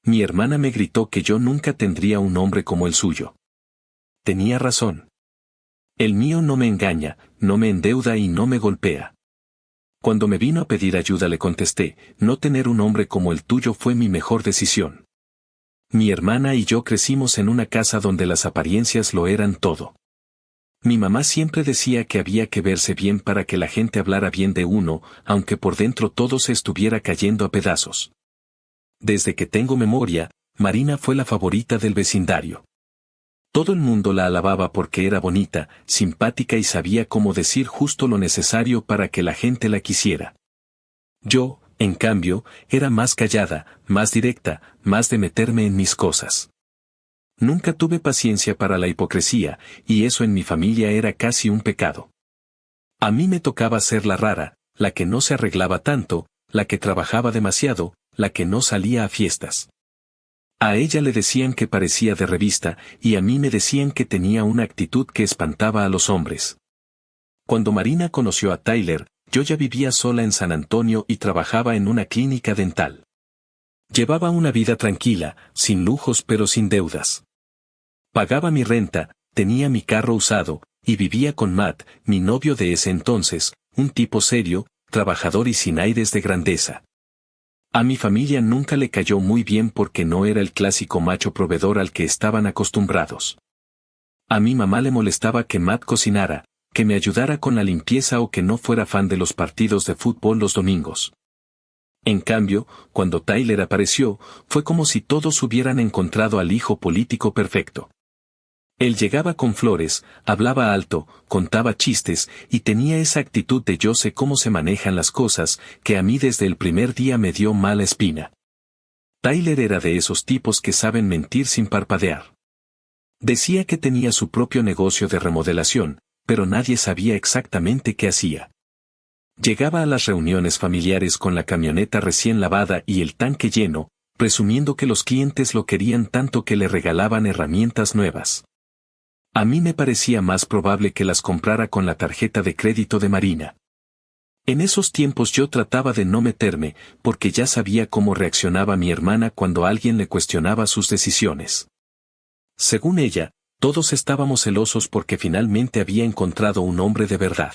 Mi hermana me gritó que yo nunca tendría un hombre como el suyo. Tenía razón. El mío no me engaña, no me endeuda y no me golpea. Cuando me vino a pedir ayuda le contesté, no tener un hombre como el tuyo fue mi mejor decisión. Mi hermana y yo crecimos en una casa donde las apariencias lo eran todo. Mi mamá siempre decía que había que verse bien para que la gente hablara bien de uno, aunque por dentro todo se estuviera cayendo a pedazos. Desde que tengo memoria, Marina fue la favorita del vecindario. Todo el mundo la alababa porque era bonita, simpática y sabía cómo decir justo lo necesario para que la gente la quisiera. Yo, en cambio, era más callada, más directa, más de meterme en mis cosas. Nunca tuve paciencia para la hipocresía, y eso en mi familia era casi un pecado. A mí me tocaba ser la rara, la que no se arreglaba tanto, la que trabajaba demasiado, la que no salía a fiestas. A ella le decían que parecía de revista, y a mí me decían que tenía una actitud que espantaba a los hombres. Cuando Marina conoció a Tyler, yo ya vivía sola en San Antonio y trabajaba en una clínica dental. Llevaba una vida tranquila, sin lujos pero sin deudas. Pagaba mi renta, tenía mi carro usado, y vivía con Matt, mi novio de ese entonces, un tipo serio, trabajador y sin aires de grandeza. A mi familia nunca le cayó muy bien porque no era el clásico macho proveedor al que estaban acostumbrados. A mi mamá le molestaba que Matt cocinara, que me ayudara con la limpieza o que no fuera fan de los partidos de fútbol los domingos. En cambio, cuando Tyler apareció, fue como si todos hubieran encontrado al hijo político perfecto. Él llegaba con flores, hablaba alto, contaba chistes y tenía esa actitud de yo sé cómo se manejan las cosas, que a mí desde el primer día me dio mala espina. Tyler era de esos tipos que saben mentir sin parpadear. Decía que tenía su propio negocio de remodelación, pero nadie sabía exactamente qué hacía. Llegaba a las reuniones familiares con la camioneta recién lavada y el tanque lleno, presumiendo que los clientes lo querían tanto que le regalaban herramientas nuevas. A mí me parecía más probable que las comprara con la tarjeta de crédito de Marina. En esos tiempos yo trataba de no meterme, porque ya sabía cómo reaccionaba mi hermana cuando alguien le cuestionaba sus decisiones. Según ella, todos estábamos celosos porque finalmente había encontrado un hombre de verdad.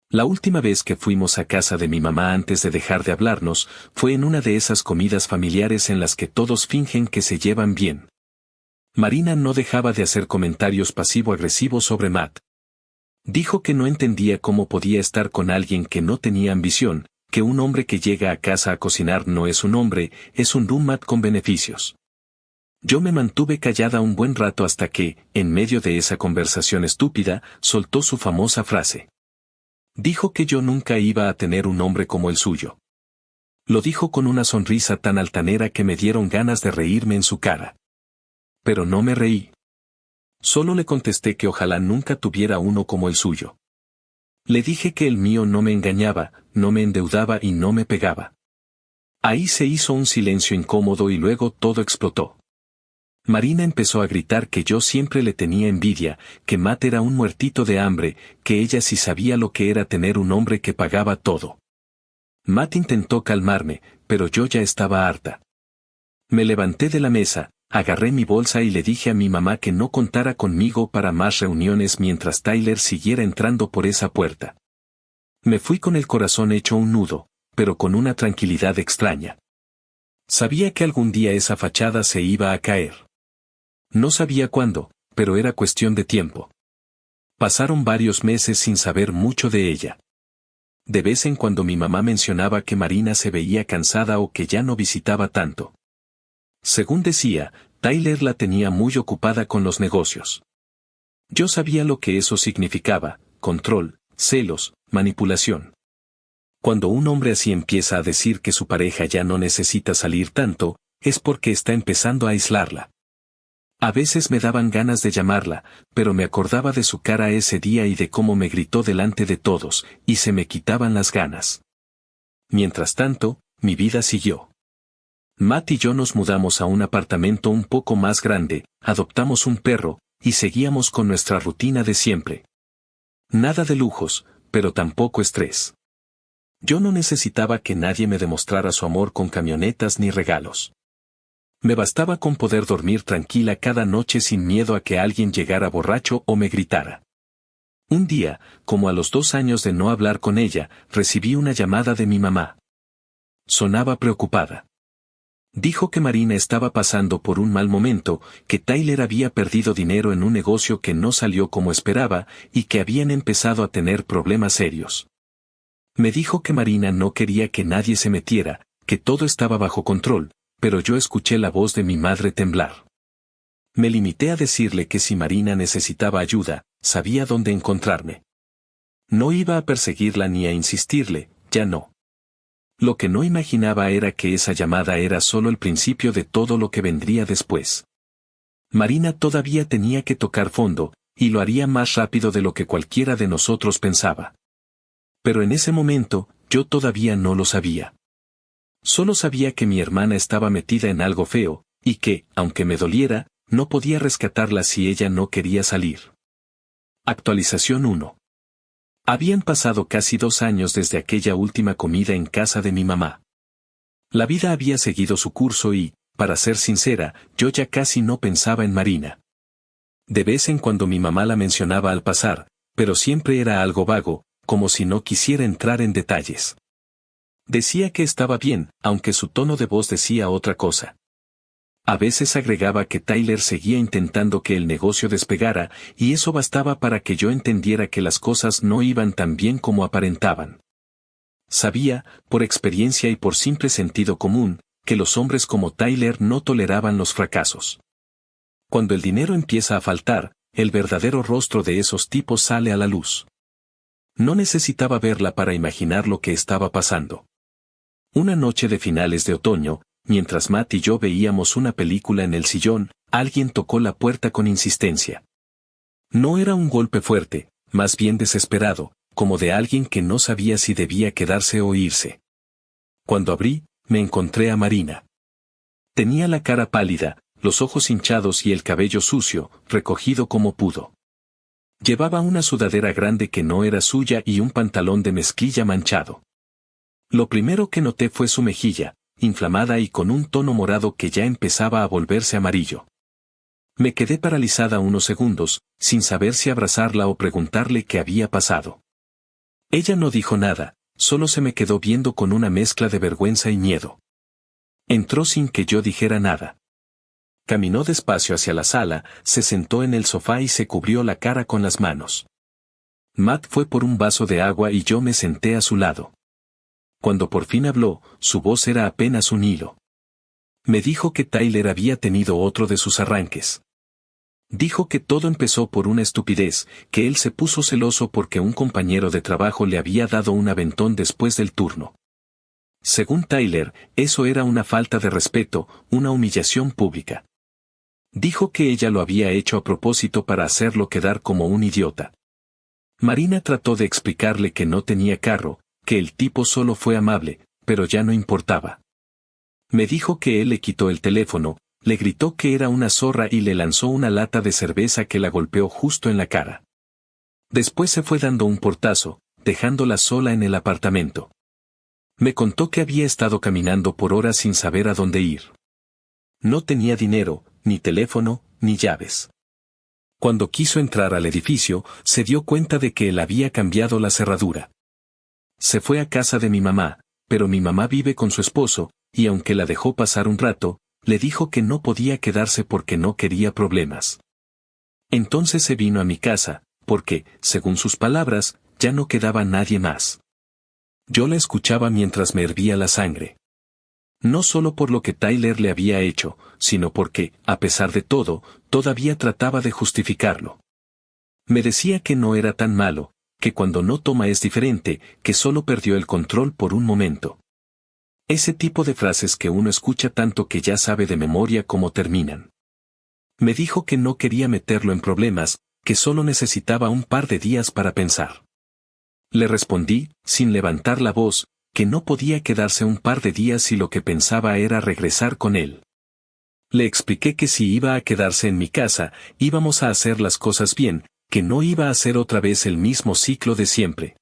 La última vez que fuimos a casa de mi mamá antes de dejar de hablarnos, fue en una de esas comidas familiares en las que todos fingen que se llevan bien. Marina no dejaba de hacer comentarios pasivo-agresivos sobre Matt. Dijo que no entendía cómo podía estar con alguien que no tenía ambición, que un hombre que llega a casa a cocinar no es un hombre, es un roommate con beneficios. Yo me mantuve callada un buen rato hasta que, en medio de esa conversación estúpida, soltó su famosa frase. Dijo que yo nunca iba a tener un hombre como el suyo. Lo dijo con una sonrisa tan altanera que me dieron ganas de reírme en su cara. Pero no me reí. Solo le contesté que ojalá nunca tuviera uno como el suyo. Le dije que el mío no me engañaba, no me endeudaba y no me pegaba. Ahí se hizo un silencio incómodo y luego todo explotó. Marina empezó a gritar que yo siempre le tenía envidia, que Matt era un muertito de hambre, que ella sí sabía lo que era tener un hombre que pagaba todo. Matt intentó calmarme, pero yo ya estaba harta. Me levanté de la mesa, agarré mi bolsa y le dije a mi mamá que no contara conmigo para más reuniones mientras Tyler siguiera entrando por esa puerta. Me fui con el corazón hecho un nudo, pero con una tranquilidad extraña. Sabía que algún día esa fachada se iba a caer. No sabía cuándo, pero era cuestión de tiempo. Pasaron varios meses sin saber mucho de ella. De vez en cuando mi mamá mencionaba que Marina se veía cansada o que ya no visitaba tanto. Según decía, Tyler la tenía muy ocupada con los negocios. Yo sabía lo que eso significaba: control, celos, manipulación. Cuando un hombre así empieza a decir que su pareja ya no necesita salir tanto, es porque está empezando a aislarla. A veces me daban ganas de llamarla, pero me acordaba de su cara ese día y de cómo me gritó delante de todos, y se me quitaban las ganas. Mientras tanto, mi vida siguió. Matt y yo nos mudamos a un apartamento un poco más grande, adoptamos un perro, y seguíamos con nuestra rutina de siempre. Nada de lujos, pero tampoco estrés. Yo no necesitaba que nadie me demostrara su amor con camionetas ni regalos. Me bastaba con poder dormir tranquila cada noche sin miedo a que alguien llegara borracho o me gritara. Un día, como a los 2 años de no hablar con ella, recibí una llamada de mi mamá. Sonaba preocupada. Dijo que Marina estaba pasando por un mal momento, que Tyler había perdido dinero en un negocio que no salió como esperaba y que habían empezado a tener problemas serios. Me dijo que Marina no quería que nadie se metiera, que todo estaba bajo control, pero yo escuché la voz de mi madre temblar. Me limité a decirle que si Marina necesitaba ayuda, sabía dónde encontrarme. No iba a perseguirla ni a insistirle, ya no. Lo que no imaginaba era que esa llamada era solo el principio de todo lo que vendría después. Marina todavía tenía que tocar fondo, y lo haría más rápido de lo que cualquiera de nosotros pensaba. Pero en ese momento, yo todavía no lo sabía. Solo sabía que mi hermana estaba metida en algo feo, y que, aunque me doliera, no podía rescatarla si ella no quería salir. Actualización 1. Habían pasado casi 2 años desde aquella última comida en casa de mi mamá. La vida había seguido su curso y, para ser sincera, yo ya casi no pensaba en Marina. De vez en cuando mi mamá la mencionaba al pasar, pero siempre era algo vago, como si no quisiera entrar en detalles. Decía que estaba bien, aunque su tono de voz decía otra cosa. A veces agregaba que Tyler seguía intentando que el negocio despegara, y eso bastaba para que yo entendiera que las cosas no iban tan bien como aparentaban. Sabía, por experiencia y por simple sentido común, que los hombres como Tyler no toleraban los fracasos. Cuando el dinero empieza a faltar, el verdadero rostro de esos tipos sale a la luz. No necesitaba verla para imaginar lo que estaba pasando. Una noche de finales de otoño, mientras Matt y yo veíamos una película en el sillón, alguien tocó la puerta con insistencia. No era un golpe fuerte, más bien desesperado, como de alguien que no sabía si debía quedarse o irse. Cuando abrí, me encontré a Marina. Tenía la cara pálida, los ojos hinchados y el cabello sucio, recogido como pudo. Llevaba una sudadera grande que no era suya y un pantalón de mezclilla manchado. Lo primero que noté fue su mejilla, inflamada y con un tono morado que ya empezaba a volverse amarillo. Me quedé paralizada unos segundos, sin saber si abrazarla o preguntarle qué había pasado. Ella no dijo nada, solo se me quedó viendo con una mezcla de vergüenza y miedo. Entró sin que yo dijera nada. Caminó despacio hacia la sala, se sentó en el sofá y se cubrió la cara con las manos. Matt fue por un vaso de agua y yo me senté a su lado. Cuando por fin habló, su voz era apenas un hilo. Me dijo que Tyler había tenido otro de sus arranques. Dijo que todo empezó por una estupidez, que él se puso celoso porque un compañero de trabajo le había dado un aventón después del turno. Según Tyler, eso era una falta de respeto, una humillación pública. Dijo que ella lo había hecho a propósito para hacerlo quedar como un idiota. Marina trató de explicarle que no tenía carro, que el tipo solo fue amable, pero ya no importaba. Me dijo que él le quitó el teléfono, le gritó que era una zorra y le lanzó una lata de cerveza que la golpeó justo en la cara. Después se fue dando un portazo, dejándola sola en el apartamento. Me contó que había estado caminando por horas sin saber a dónde ir. No tenía dinero, ni teléfono, ni llaves. Cuando quiso entrar al edificio, se dio cuenta de que él había cambiado la cerradura. Se fue a casa de mi mamá, pero mi mamá vive con su esposo, y aunque la dejó pasar un rato, le dijo que no podía quedarse porque no quería problemas. Entonces se vino a mi casa, porque, según sus palabras, ya no quedaba nadie más. Yo la escuchaba mientras me hervía la sangre. No solo por lo que Tyler le había hecho, sino porque, a pesar de todo, todavía trataba de justificarlo. Me decía que no era tan malo, que cuando no toma es diferente, que solo perdió el control por un momento. Ese tipo de frases que uno escucha tanto que ya sabe de memoria cómo terminan. Me dijo que no quería meterlo en problemas, que solo necesitaba un par de días para pensar. Le respondí, sin levantar la voz, que no podía quedarse un par de días si lo que pensaba era regresar con él. Le expliqué que si iba a quedarse en mi casa, íbamos a hacer las cosas bien, que no iba a hacer otra vez el mismo ciclo de siempre.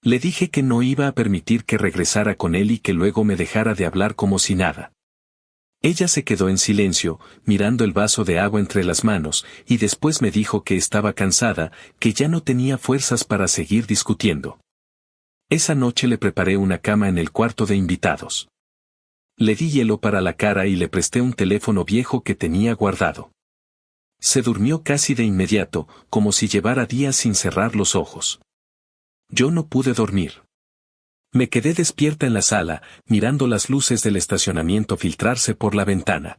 Le dije que no iba a permitir que regresara con él y que luego me dejara de hablar como si nada. Ella se quedó en silencio, mirando el vaso de agua entre las manos, y después me dijo que estaba cansada, que ya no tenía fuerzas para seguir discutiendo. Esa noche le preparé una cama en el cuarto de invitados. Le di hielo para la cara y le presté un teléfono viejo que tenía guardado. Se durmió casi de inmediato, como si llevara días sin cerrar los ojos. Yo no pude dormir. Me quedé despierta en la sala, mirando las luces del estacionamiento filtrarse por la ventana.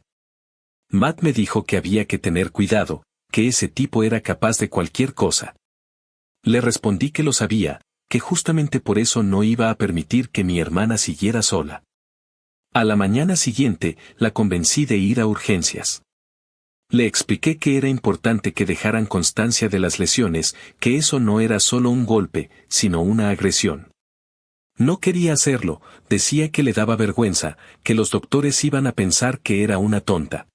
Matt me dijo que había que tener cuidado, que ese tipo era capaz de cualquier cosa. Le respondí que lo sabía, que justamente por eso no iba a permitir que mi hermana siguiera sola. A la mañana siguiente, la convencí de ir a urgencias. Le expliqué que era importante que dejaran constancia de las lesiones, que eso no era solo un golpe, sino una agresión. No quería hacerlo, decía que le daba vergüenza, que los doctores iban a pensar que era una tonta.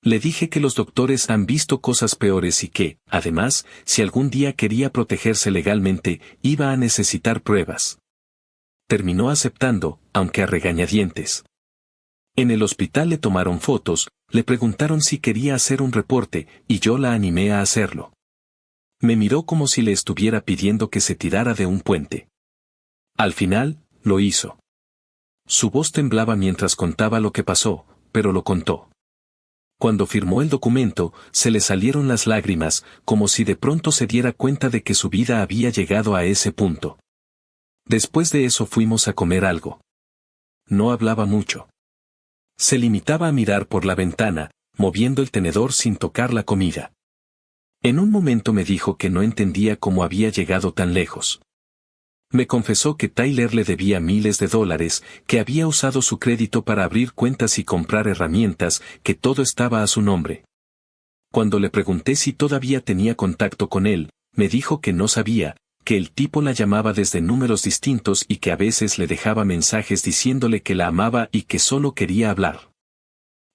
Le dije que los doctores han visto cosas peores y que, además, si algún día quería protegerse legalmente, iba a necesitar pruebas. Terminó aceptando, aunque a regañadientes. En el hospital le tomaron fotos, le preguntaron si quería hacer un reporte, y yo la animé a hacerlo. Me miró como si le estuviera pidiendo que se tirara de un puente. Al final, lo hizo. Su voz temblaba mientras contaba lo que pasó, pero lo contó. Cuando firmó el documento, se le salieron las lágrimas, como si de pronto se diera cuenta de que su vida había llegado a ese punto. Después de eso fuimos a comer algo. No hablaba mucho. Se limitaba a mirar por la ventana, moviendo el tenedor sin tocar la comida. En un momento me dijo que no entendía cómo había llegado tan lejos. Me confesó que Tyler le debía miles de dólares, que había usado su crédito para abrir cuentas y comprar herramientas, que todo estaba a su nombre. Cuando le pregunté si todavía tenía contacto con él, me dijo que no sabía, que el tipo la llamaba desde números distintos y que a veces le dejaba mensajes diciéndole que la amaba y que solo quería hablar.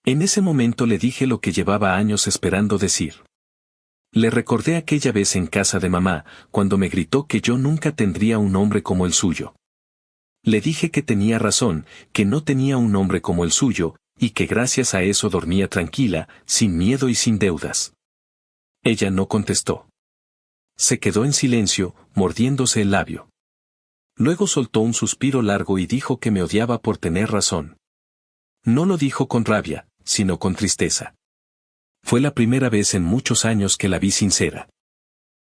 En ese momento le dije lo que llevaba años esperando decir. Le recordé aquella vez en casa de mamá, cuando me gritó que yo nunca tendría un hombre como el suyo. Le dije que tenía razón, que no tenía un hombre como el suyo, y que gracias a eso dormía tranquila, sin miedo y sin deudas. Ella no contestó. Se quedó en silencio, mordiéndose el labio. Luego soltó un suspiro largo y dijo que me odiaba por tener razón. No lo dijo con rabia, sino con tristeza. Fue la primera vez en muchos años que la vi sincera.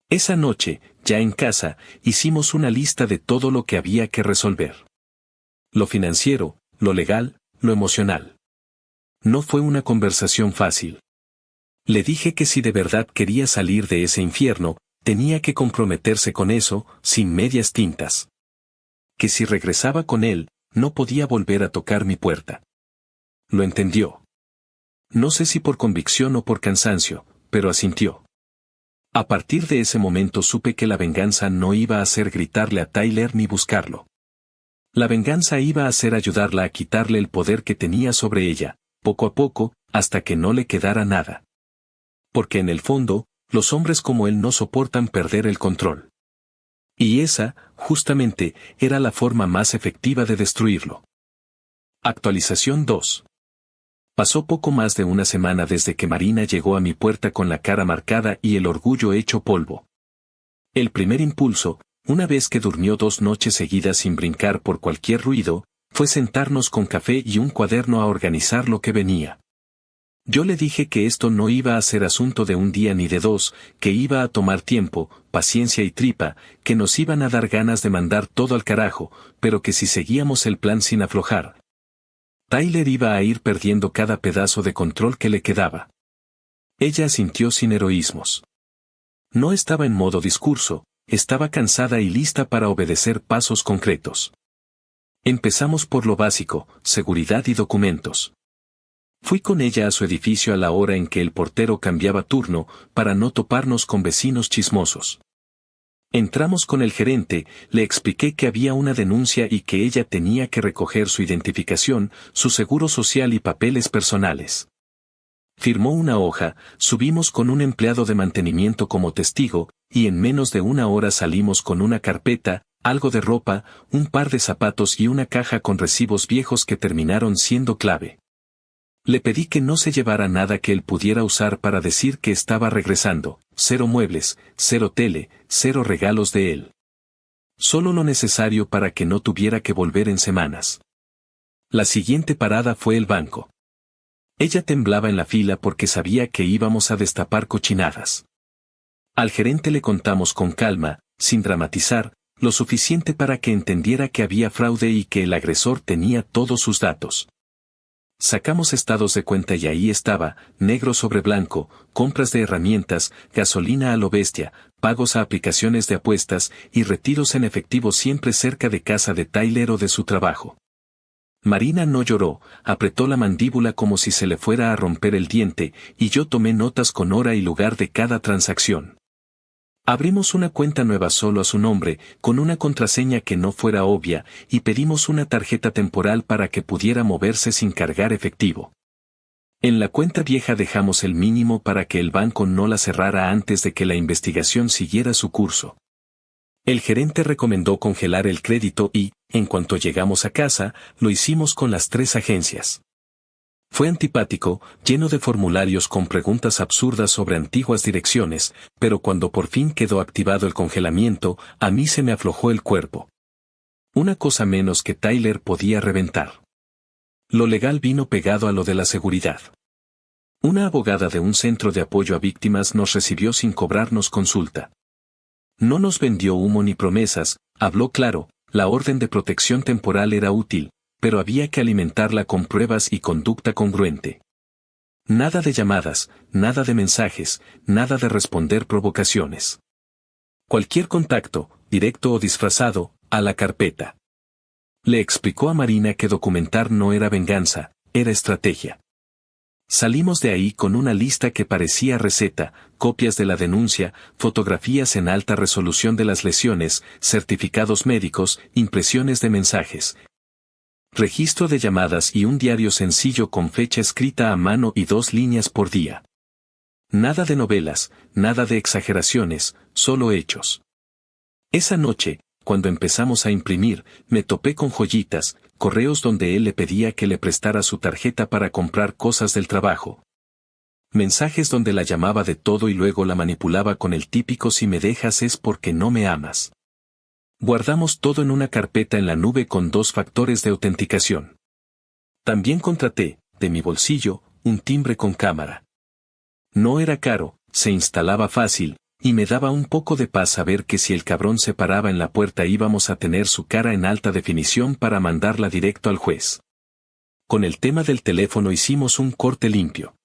Esa noche, ya en casa, hicimos una lista de todo lo que había que resolver. Lo financiero, lo legal, lo emocional. No fue una conversación fácil. Le dije que si de verdad quería salir de ese infierno, tenía que comprometerse con eso, sin medias tintas. Que si regresaba con él, no podía volver a tocar mi puerta. Lo entendió. No sé si por convicción o por cansancio, pero asintió. A partir de ese momento supe que la venganza no iba a ser gritarle a Tyler ni buscarlo. La venganza iba a ser ayudarla a quitarle el poder que tenía sobre ella, poco a poco, hasta que no le quedara nada. Porque en el fondo, los hombres como él no soportan perder el control. Y esa, justamente, era la forma más efectiva de destruirlo. Actualización 2. Pasó poco más de una semana desde que Marina llegó a mi puerta con la cara marcada y el orgullo hecho polvo. El primer impulso, una vez que durmió 2 noches seguidas sin brincar por cualquier ruido, fue sentarnos con café y un cuaderno a organizar lo que venía. Yo le dije que esto no iba a ser asunto de un día ni de 2, que iba a tomar tiempo, paciencia y tripa, que nos iban a dar ganas de mandar todo al carajo, pero que si seguíamos el plan sin aflojar, Tyler iba a ir perdiendo cada pedazo de control que le quedaba. Ella asintió sin heroísmos. No estaba en modo discurso, estaba cansada y lista para obedecer pasos concretos. Empezamos por lo básico, seguridad y documentos. Fui con ella a su edificio a la hora en que el portero cambiaba turno, para no toparnos con vecinos chismosos. Entramos con el gerente, le expliqué que había una denuncia y que ella tenía que recoger su identificación, su seguro social y papeles personales. Firmó una hoja, subimos con un empleado de mantenimiento como testigo, y en menos de una hora salimos con una carpeta, algo de ropa, un par de zapatos y una caja con recibos viejos que terminaron siendo clave. Le pedí que no se llevara nada que él pudiera usar para decir que estaba regresando, 0 muebles, 0 tele, 0 regalos de él. Solo lo necesario para que no tuviera que volver en semanas. La siguiente parada fue el banco. Ella temblaba en la fila porque sabía que íbamos a destapar cochinadas. Al gerente le contamos con calma, sin dramatizar, lo suficiente para que entendiera que había fraude y que el agresor tenía todos sus datos. Sacamos estados de cuenta y ahí estaba, negro sobre blanco, compras de herramientas, gasolina a lo bestia, pagos a aplicaciones de apuestas y retiros en efectivo siempre cerca de casa de Tyler o de su trabajo. Marina no lloró, apretó la mandíbula como si se le fuera a romper el diente, y yo tomé notas con hora y lugar de cada transacción. Abrimos una cuenta nueva solo a su nombre, con una contraseña que no fuera obvia, y pedimos una tarjeta temporal para que pudiera moverse sin cargar efectivo. En la cuenta vieja dejamos el mínimo para que el banco no la cerrara antes de que la investigación siguiera su curso. El gerente recomendó congelar el crédito y, en cuanto llegamos a casa, lo hicimos con las 3 agencias. Fue antipático, lleno de formularios con preguntas absurdas sobre antiguas direcciones, pero cuando por fin quedó activado el congelamiento, a mí se me aflojó el cuerpo. Una cosa menos que Tyler podía reventar. Lo legal vino pegado a lo de la seguridad. Una abogada de un centro de apoyo a víctimas nos recibió sin cobrarnos consulta. No nos vendió humo ni promesas, habló claro, la orden de protección temporal era útil, pero había que alimentarla con pruebas y conducta congruente. Nada de llamadas, nada de mensajes, nada de responder provocaciones. Cualquier contacto, directo o disfrazado, a la carpeta. Le explicó a Marina que documentar no era venganza, era estrategia. Salimos de ahí con una lista que parecía receta, copias de la denuncia, fotografías en alta resolución de las lesiones, certificados médicos, impresiones de mensajes, registro de llamadas y un diario sencillo con fecha escrita a mano y 2 líneas por día. Nada de novelas, nada de exageraciones, solo hechos. Esa noche, cuando empezamos a imprimir, me topé con joyitas, correos donde él le pedía que le prestara su tarjeta para comprar cosas del trabajo. Mensajes donde la llamaba de todo y luego la manipulaba con el típico "si me dejas es porque no me amas". Guardamos todo en una carpeta en la nube con 2 factores de autenticación. También contraté, de mi bolsillo, un timbre con cámara. No era caro, se instalaba fácil, y me daba un poco de paz saber que si el cabrón se paraba en la puerta íbamos a tener su cara en alta definición para mandarla directo al juez. Con el tema del teléfono hicimos un corte limpio.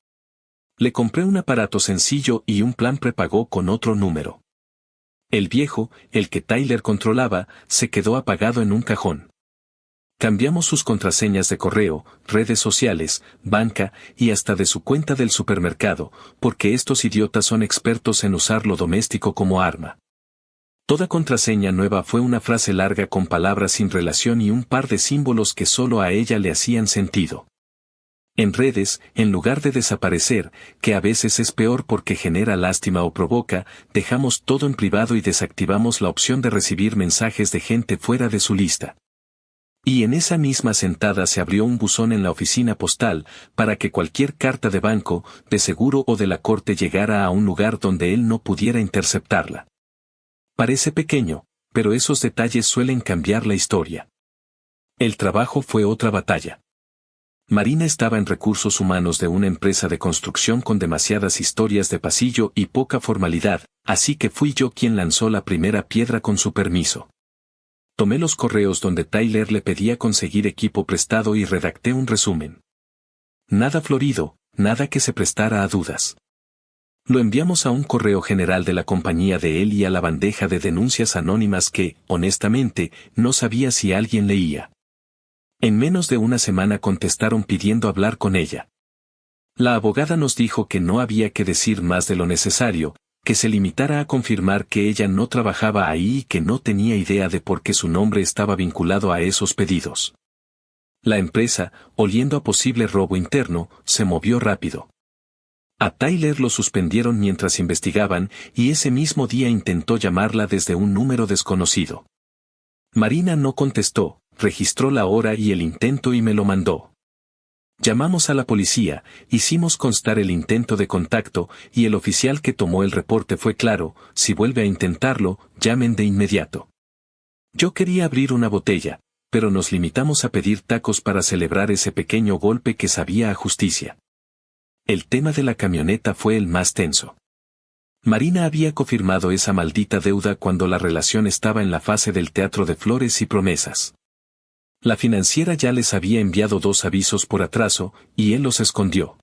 Le compré un aparato sencillo y un plan prepago con otro número. El viejo, el que Tyler controlaba, se quedó apagado en un cajón. Cambiamos sus contraseñas de correo, redes sociales, banca y hasta de su cuenta del supermercado, porque estos idiotas son expertos en usar lo doméstico como arma. Toda contraseña nueva fue una frase larga con palabras sin relación y un par de símbolos que solo a ella le hacían sentido. En redes, en lugar de desaparecer, que a veces es peor porque genera lástima o provoca, dejamos todo en privado y desactivamos la opción de recibir mensajes de gente fuera de su lista. Y en esa misma sentada se abrió un buzón en la oficina postal, para que cualquier carta de banco, de seguro o de la corte llegara a un lugar donde él no pudiera interceptarla. Parece pequeño, pero esos detalles suelen cambiar la historia. El trabajo fue otra batalla. Marina estaba en recursos humanos de una empresa de construcción con demasiadas historias de pasillo y poca formalidad, así que fui yo quien lanzó la primera piedra con su permiso. Tomé los correos donde Tyler le pedía conseguir equipo prestado y redacté un resumen. Nada florido, nada que se prestara a dudas. Lo enviamos a un correo general de la compañía de él y a la bandeja de denuncias anónimas que, honestamente, no sabía si alguien leía. En menos de una semana contestaron pidiendo hablar con ella. La abogada nos dijo que no había que decir más de lo necesario, que se limitara a confirmar que ella no trabajaba ahí y que no tenía idea de por qué su nombre estaba vinculado a esos pedidos. La empresa, oliendo a posible robo interno, se movió rápido. A Tyler lo suspendieron mientras investigaban y ese mismo día intentó llamarla desde un número desconocido. Marina no contestó, registró la hora y el intento y me lo mandó. Llamamos a la policía, hicimos constar el intento de contacto, y el oficial que tomó el reporte fue claro: si vuelve a intentarlo, llamen de inmediato. Yo quería abrir una botella, pero nos limitamos a pedir tacos para celebrar ese pequeño golpe que sabía a justicia. El tema de la camioneta fue el más tenso. Marina había confirmado esa maldita deuda cuando la relación estaba en la fase del teatro de flores y promesas. La financiera ya les había enviado 2 avisos por atraso, y él los escondió.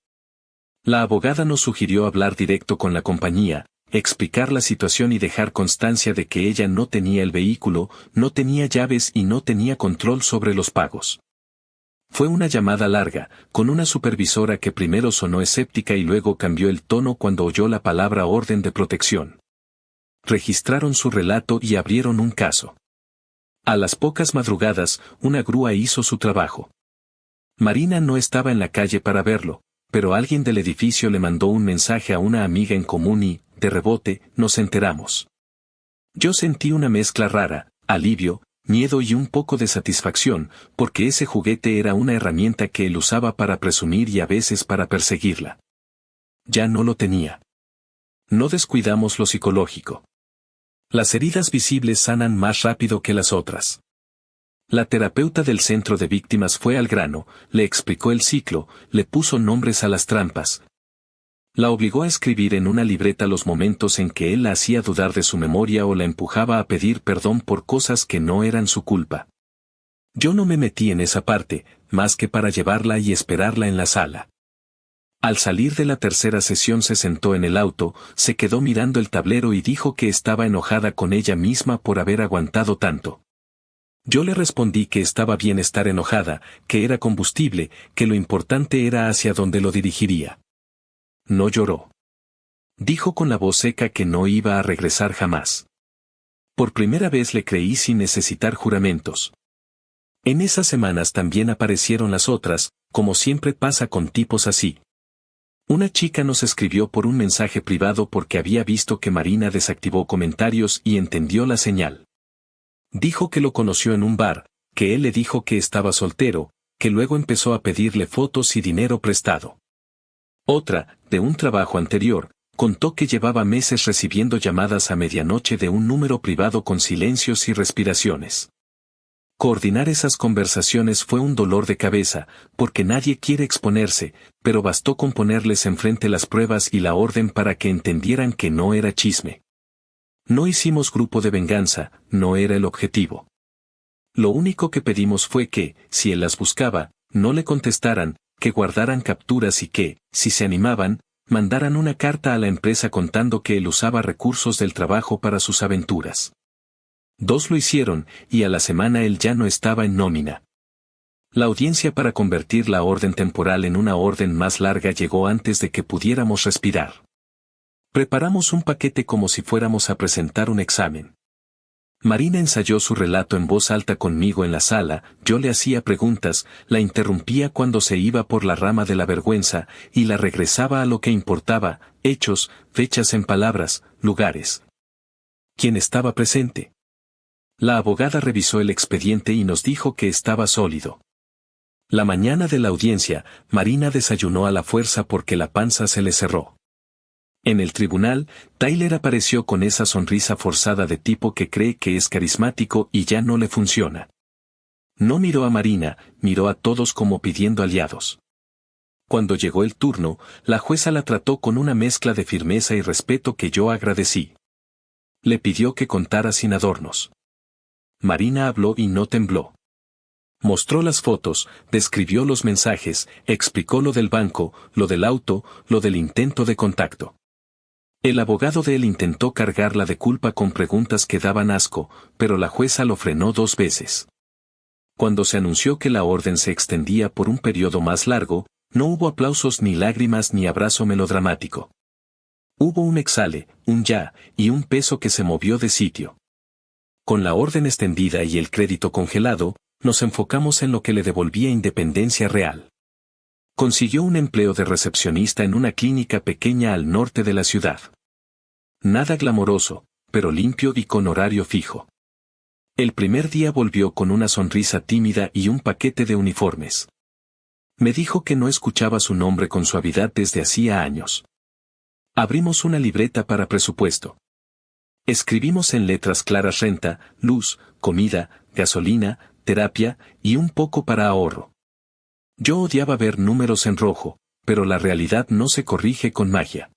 La abogada nos sugirió hablar directo con la compañía, explicar la situación y dejar constancia de que ella no tenía el vehículo, no tenía llaves y no tenía control sobre los pagos. Fue una llamada larga, con una supervisora que primero sonó escéptica y luego cambió el tono cuando oyó la palabra orden de protección. Registraron su relato y abrieron un caso. A las pocas madrugadas, una grúa hizo su trabajo. Marina no estaba en la calle para verlo, pero alguien del edificio le mandó un mensaje a una amiga en común y, de rebote, nos enteramos. Yo sentí una mezcla rara: alivio, miedo y un poco de satisfacción, porque ese juguete era una herramienta que él usaba para presumir y a veces para perseguirla. Ya no lo tenía. No descuidamos lo psicológico. Las heridas visibles sanan más rápido que las otras. La terapeuta del centro de víctimas fue al grano, le explicó el ciclo, le puso nombres a las trampas. La obligó a escribir en una libreta los momentos en que él la hacía dudar de su memoria o la empujaba a pedir perdón por cosas que no eran su culpa. Yo no me metí en esa parte, más que para llevarla y esperarla en la sala. Al salir de la tercera sesión se sentó en el auto, se quedó mirando el tablero y dijo que estaba enojada con ella misma por haber aguantado tanto. Yo le respondí que estaba bien estar enojada, que era combustible, que lo importante era hacia dónde lo dirigiría. No lloró. Dijo con la voz seca que no iba a regresar jamás. Por primera vez le creí sin necesitar juramentos. En esas semanas también aparecieron las otras, como siempre pasa con tipos así. Una chica nos escribió por un mensaje privado porque había visto que Marina desactivó comentarios y entendió la señal. Dijo que lo conoció en un bar, que él le dijo que estaba soltero, que luego empezó a pedirle fotos y dinero prestado. Otra, de un trabajo anterior, contó que llevaba meses recibiendo llamadas a medianoche de un número privado con silencios y respiraciones. Coordinar esas conversaciones fue un dolor de cabeza, porque nadie quiere exponerse, pero bastó con ponerles enfrente las pruebas y la orden para que entendieran que no era chisme. No hicimos grupo de venganza, no era el objetivo. Lo único que pedimos fue que, si él las buscaba, no le contestaran, que guardaran capturas y que, si se animaban, mandaran una carta a la empresa contando que él usaba recursos del trabajo para sus aventuras. 2 lo hicieron, y a la semana él ya no estaba en nómina. La audiencia para convertir la orden temporal en una orden más larga llegó antes de que pudiéramos respirar. Preparamos un paquete como si fuéramos a presentar un examen. Marina ensayó su relato en voz alta conmigo en la sala, yo le hacía preguntas, la interrumpía cuando se iba por la rama de la vergüenza, y la regresaba a lo que importaba: hechos, fechas en palabras, lugares. ¿Quién estaba presente? La abogada revisó el expediente y nos dijo que estaba sólido. La mañana de la audiencia, Marina desayunó a la fuerza porque la panza se le cerró. En el tribunal, Tyler apareció con esa sonrisa forzada de tipo que cree que es carismático y ya no le funciona. No miró a Marina, miró a todos como pidiendo aliados. Cuando llegó el turno, la jueza la trató con una mezcla de firmeza y respeto que yo agradecí. Le pidió que contara sin adornos. Marina habló y no tembló. Mostró las fotos, describió los mensajes, explicó lo del banco, lo del auto, lo del intento de contacto. El abogado de él intentó cargarla de culpa con preguntas que daban asco, pero la jueza lo frenó 2 veces. Cuando se anunció que la orden se extendía por un periodo más largo, no hubo aplausos ni lágrimas ni abrazo melodramático. Hubo un exhale, un ya, y un peso que se movió de sitio. Con la orden extendida y el crédito congelado, nos enfocamos en lo que le devolvía independencia real. Consiguió un empleo de recepcionista en una clínica pequeña al norte de la ciudad. Nada glamoroso, pero limpio y con horario fijo. El primer día volvió con una sonrisa tímida y un paquete de uniformes. Me dijo que no escuchaba su nombre con suavidad desde hacía años. Abrimos una libreta para presupuesto. Escribimos en letras claras renta, luz, comida, gasolina, terapia, y un poco para ahorro. Yo odiaba ver números en rojo, pero la realidad no se corrige con magia.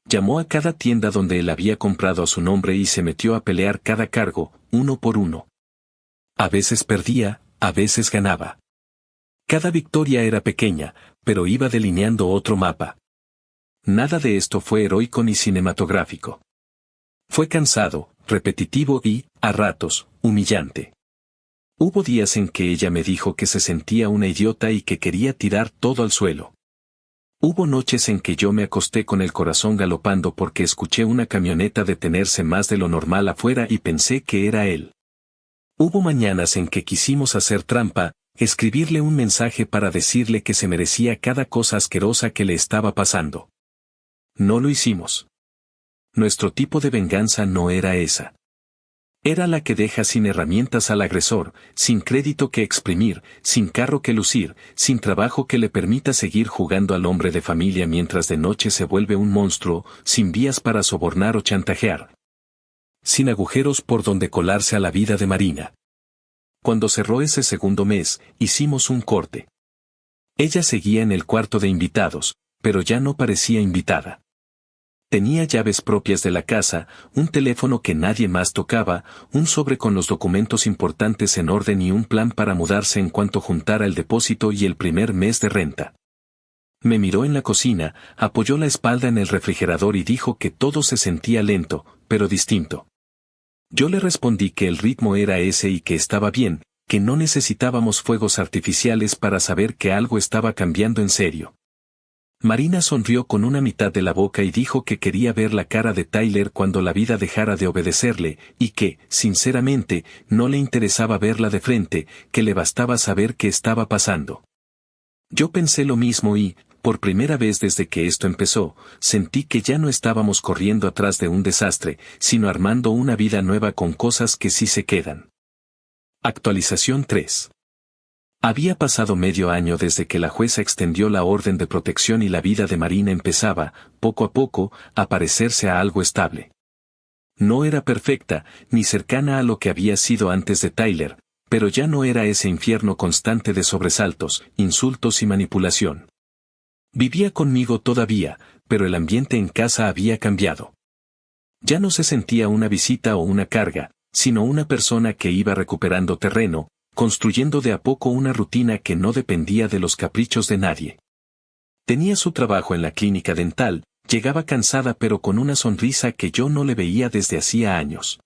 Llamó a cada tienda donde él había comprado a su nombre y se metió a pelear cada cargo, uno por uno. A veces perdía, a veces ganaba. Cada victoria era pequeña, pero iba delineando otro mapa. Nada de esto fue heroico ni cinematográfico. Fue cansado, repetitivo y, a ratos, humillante. Hubo días en que ella me dijo que se sentía una idiota y que quería tirar todo al suelo. Hubo noches en que yo me acosté con el corazón galopando porque escuché una camioneta detenerse más de lo normal afuera y pensé que era él. Hubo mañanas en que quisimos hacer trampa, escribirle un mensaje para decirle que se merecía cada cosa asquerosa que le estaba pasando. No lo hicimos. Nuestro tipo de venganza no era esa. Era la que deja sin herramientas al agresor, sin crédito que exprimir, sin carro que lucir, sin trabajo que le permita seguir jugando al hombre de familia mientras de noche se vuelve un monstruo, sin vías para sobornar o chantajear. Sin agujeros por donde colarse a la vida de Marina. Cuando cerró ese segundo mes, hicimos un corte. Ella seguía en el cuarto de invitados, pero ya no parecía invitada. Tenía llaves propias de la casa, un teléfono que nadie más tocaba, un sobre con los documentos importantes en orden y un plan para mudarse en cuanto juntara el depósito y el primer mes de renta. Me miró en la cocina, apoyó la espalda en el refrigerador y dijo que todo se sentía lento, pero distinto. Yo le respondí que el ritmo era ese y que estaba bien, que no necesitábamos fuegos artificiales para saber que algo estaba cambiando en serio. Marina sonrió con una mitad de la boca y dijo que quería ver la cara de Tyler cuando la vida dejara de obedecerle, y que, sinceramente, no le interesaba verla de frente, que le bastaba saber qué estaba pasando. Yo pensé lo mismo y, por primera vez desde que esto empezó, sentí que ya no estábamos corriendo atrás de un desastre, sino armando una vida nueva con cosas que sí se quedan. Actualización 3. Había pasado medio año desde que la jueza extendió la orden de protección y la vida de Marina empezaba, poco a poco, a parecerse a algo estable. No era perfecta, ni cercana a lo que había sido antes de Tyler, pero ya no era ese infierno constante de sobresaltos, insultos y manipulación. Vivía conmigo todavía, pero el ambiente en casa había cambiado. Ya no se sentía una visita o una carga, sino una persona que iba recuperando terreno, construyendo de a poco una rutina que no dependía de los caprichos de nadie. Tenía su trabajo en la clínica dental, llegaba cansada pero con una sonrisa que yo no le veía desde hacía años.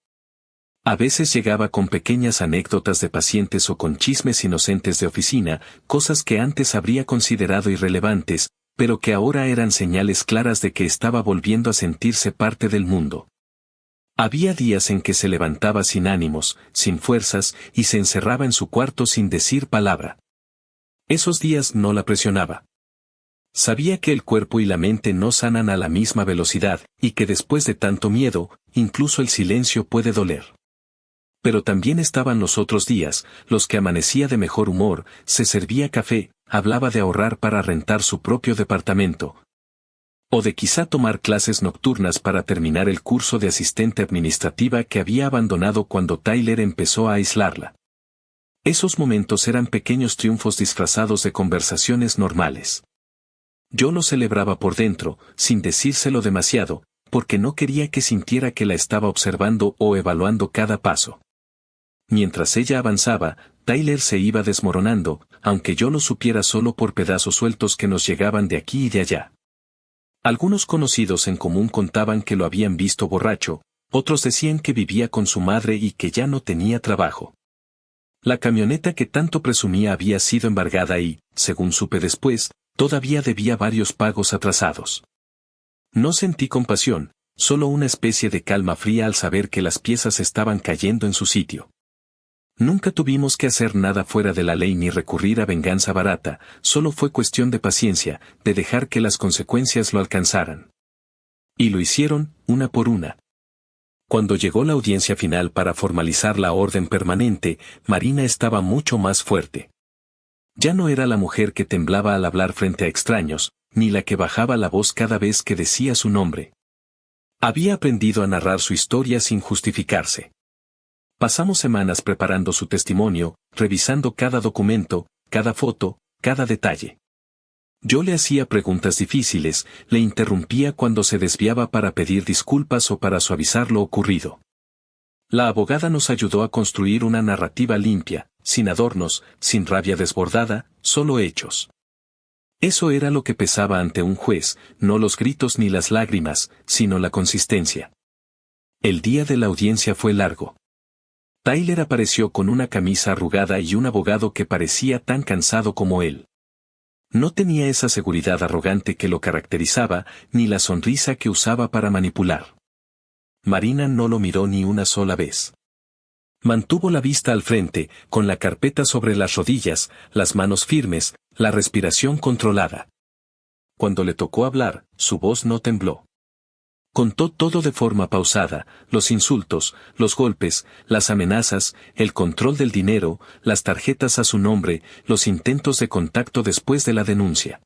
A veces llegaba con pequeñas anécdotas de pacientes o con chismes inocentes de oficina, cosas que antes habría considerado irrelevantes, pero que ahora eran señales claras de que estaba volviendo a sentirse parte del mundo. Había días en que se levantaba sin ánimos, sin fuerzas, y se encerraba en su cuarto sin decir palabra. Esos días no la presionaba. Sabía que el cuerpo y la mente no sanan a la misma velocidad, y que después de tanto miedo, incluso el silencio puede doler. Pero también estaban los otros días, los que amanecía de mejor humor, se servía café, hablaba de ahorrar para rentar su propio departamento, o de quizá tomar clases nocturnas para terminar el curso de asistente administrativa que había abandonado cuando Tyler empezó a aislarla. Esos momentos eran pequeños triunfos disfrazados de conversaciones normales. Yo lo celebraba por dentro, sin decírselo demasiado, porque no quería que sintiera que la estaba observando o evaluando cada paso. Mientras ella avanzaba, Tyler se iba desmoronando, aunque yo lo supiera solo por pedazos sueltos que nos llegaban de aquí y de allá. Algunos conocidos en común contaban que lo habían visto borracho, otros decían que vivía con su madre y que ya no tenía trabajo. La camioneta que tanto presumía había sido embargada y, según supe después, todavía debía varios pagos atrasados. No sentí compasión, solo una especie de calma fría al saber que las piezas estaban cayendo en su sitio. Nunca tuvimos que hacer nada fuera de la ley ni recurrir a venganza barata, solo fue cuestión de paciencia, de dejar que las consecuencias lo alcanzaran. Y lo hicieron, una por una. Cuando llegó la audiencia final para formalizar la orden permanente, Marina estaba mucho más fuerte. Ya no era la mujer que temblaba al hablar frente a extraños, ni la que bajaba la voz cada vez que decía su nombre. Había aprendido a narrar su historia sin justificarse. Pasamos semanas preparando su testimonio, revisando cada documento, cada foto, cada detalle. Yo le hacía preguntas difíciles, le interrumpía cuando se desviaba para pedir disculpas o para suavizar lo ocurrido. La abogada nos ayudó a construir una narrativa limpia, sin adornos, sin rabia desbordada, solo hechos. Eso era lo que pesaba ante un juez, no los gritos ni las lágrimas, sino la consistencia. El día de la audiencia fue largo. Tyler apareció con una camisa arrugada y un abogado que parecía tan cansado como él. No tenía esa seguridad arrogante que lo caracterizaba, ni la sonrisa que usaba para manipular. Marina no lo miró ni una sola vez. Mantuvo la vista al frente, con la carpeta sobre las rodillas, las manos firmes, la respiración controlada. Cuando le tocó hablar, su voz no tembló. Contó todo de forma pausada, los insultos, los golpes, las amenazas, el control del dinero, las tarjetas a su nombre, los intentos de contacto después de la denuncia.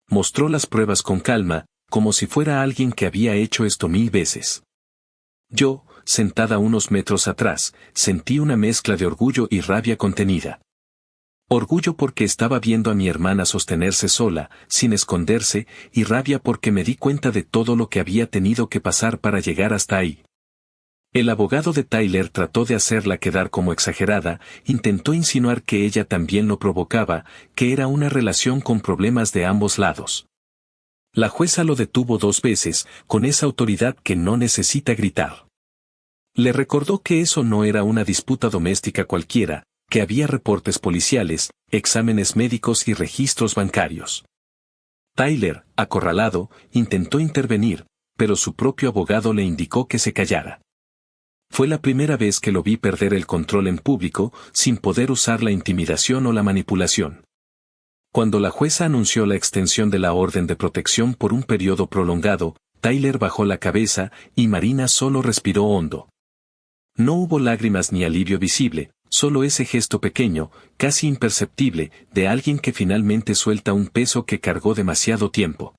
Mostró las pruebas con calma, como si fuera alguien que había hecho esto 1000 veces. Yo, sentada unos metros atrás, sentí una mezcla de orgullo y rabia contenida. Orgullo porque estaba viendo a mi hermana sostenerse sola, sin esconderse, y rabia porque me di cuenta de todo lo que había tenido que pasar para llegar hasta ahí. El abogado de Tyler trató de hacerla quedar como exagerada, intentó insinuar que ella también lo provocaba, que era una relación con problemas de ambos lados. La jueza lo detuvo 2 veces, con esa autoridad que no necesita gritar. Le recordó que eso no era una disputa doméstica cualquiera, que había reportes policiales, exámenes médicos y registros bancarios. Tyler, acorralado, intentó intervenir, pero su propio abogado le indicó que se callara. Fue la primera vez que lo vi perder el control en público, sin poder usar la intimidación o la manipulación. Cuando la jueza anunció la extensión de la orden de protección por un periodo prolongado, Tyler bajó la cabeza, y Marina solo respiró hondo. No hubo lágrimas ni alivio visible, solo ese gesto pequeño, casi imperceptible, de alguien que finalmente suelta un peso que cargó demasiado tiempo.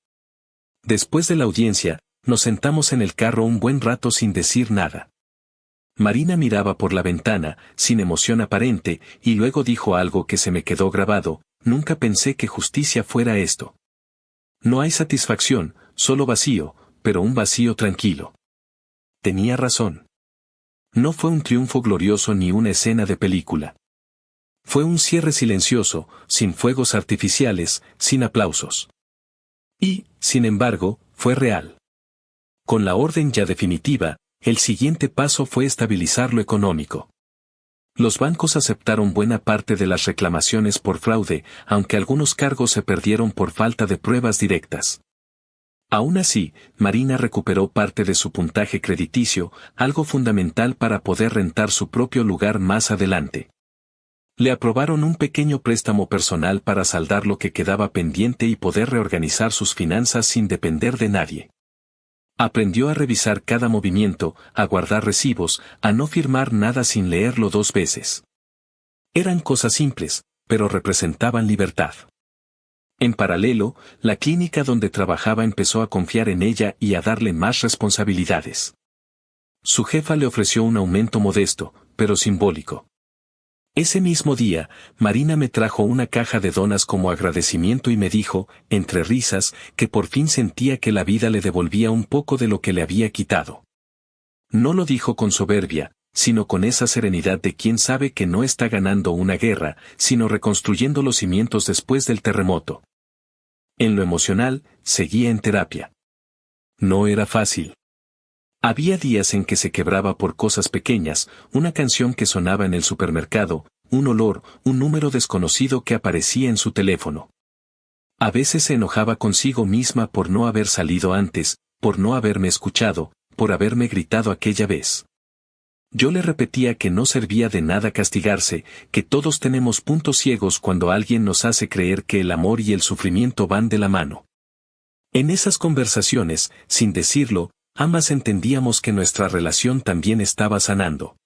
Después de la audiencia, nos sentamos en el carro un buen rato sin decir nada. Marina miraba por la ventana, sin emoción aparente, y luego dijo algo que se me quedó grabado: nunca pensé que justicia fuera esto. No hay satisfacción, solo vacío, pero un vacío tranquilo. Tenía razón. No fue un triunfo glorioso ni una escena de película. Fue un cierre silencioso, sin fuegos artificiales, sin aplausos. Y, sin embargo, fue real. Con la orden ya definitiva, el siguiente paso fue estabilizar lo económico. Los bancos aceptaron buena parte de las reclamaciones por fraude, aunque algunos cargos se perdieron por falta de pruebas directas. Aún así, Marina recuperó parte de su puntaje crediticio, algo fundamental para poder rentar su propio lugar más adelante. Le aprobaron un pequeño préstamo personal para saldar lo que quedaba pendiente y poder reorganizar sus finanzas sin depender de nadie. Aprendió a revisar cada movimiento, a guardar recibos, a no firmar nada sin leerlo 2 veces. Eran cosas simples, pero representaban libertad. En paralelo, la clínica donde trabajaba empezó a confiar en ella y a darle más responsabilidades. Su jefa le ofreció un aumento modesto, pero simbólico. Ese mismo día, Marina me trajo una caja de donas como agradecimiento y me dijo, entre risas, que por fin sentía que la vida le devolvía un poco de lo que le había quitado. No lo dijo con soberbia, sino con esa serenidad de quien sabe que no está ganando una guerra, sino reconstruyendo los cimientos después del terremoto. En lo emocional, seguía en terapia. No era fácil. Había días en que se quebraba por cosas pequeñas, una canción que sonaba en el supermercado, un olor, un número desconocido que aparecía en su teléfono. A veces se enojaba consigo misma por no haber salido antes, por no haberme escuchado, por haberme gritado aquella vez. Yo le repetía que no servía de nada castigarse, que todos tenemos puntos ciegos cuando alguien nos hace creer que el amor y el sufrimiento van de la mano. En esas conversaciones, sin decirlo, ambas entendíamos que nuestra relación también estaba sanando.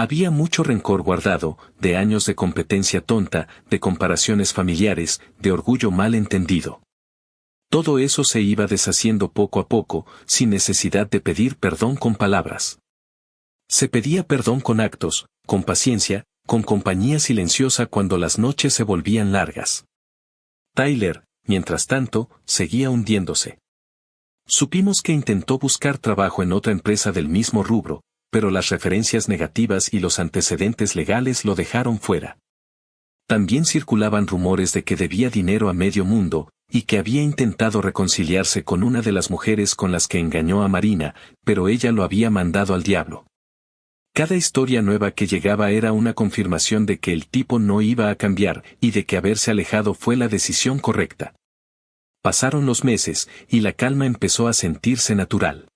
Había mucho rencor guardado, de años de competencia tonta, de comparaciones familiares, de orgullo mal entendido. Todo eso se iba deshaciendo poco a poco, sin necesidad de pedir perdón con palabras. Se pedía perdón con actos, con paciencia, con compañía silenciosa cuando las noches se volvían largas. Tyler, mientras tanto, seguía hundiéndose. Supimos que intentó buscar trabajo en otra empresa del mismo rubro, pero las referencias negativas y los antecedentes legales lo dejaron fuera. También circulaban rumores de que debía dinero a medio mundo, y que había intentado reconciliarse con una de las mujeres con las que engañó a Marina, pero ella lo había mandado al diablo. Cada historia nueva que llegaba era una confirmación de que el tipo no iba a cambiar y de que haberse alejado fue la decisión correcta. Pasaron los meses, y la calma empezó a sentirse natural.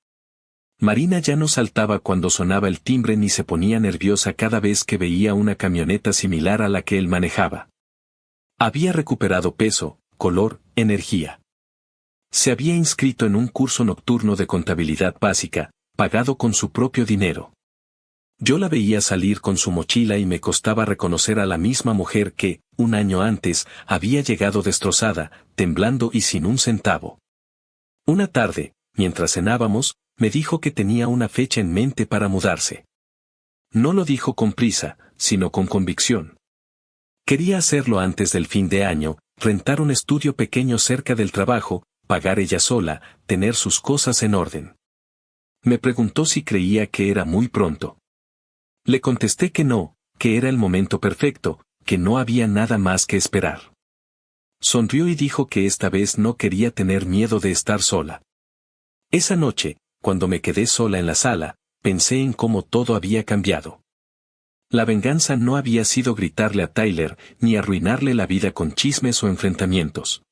Marina ya no saltaba cuando sonaba el timbre ni se ponía nerviosa cada vez que veía una camioneta similar a la que él manejaba. Había recuperado peso, color, energía. Se había inscrito en un curso nocturno de contabilidad básica, pagado con su propio dinero. Yo la veía salir con su mochila y me costaba reconocer a la misma mujer que, un año antes, había llegado destrozada, temblando y sin un centavo. Una tarde, mientras cenábamos, me dijo que tenía una fecha en mente para mudarse. No lo dijo con prisa, sino con convicción. Quería hacerlo antes del fin de año, rentar un estudio pequeño cerca del trabajo, pagar ella sola, tener sus cosas en orden. Me preguntó si creía que era muy pronto. Le contesté que no, que era el momento perfecto, que no había nada más que esperar. Sonrió y dijo que esta vez no quería tener miedo de estar sola. Esa noche, cuando me quedé sola en la sala, pensé en cómo todo había cambiado. La venganza no había sido gritarle a Tyler, ni arruinarle la vida con chismes o enfrentamientos.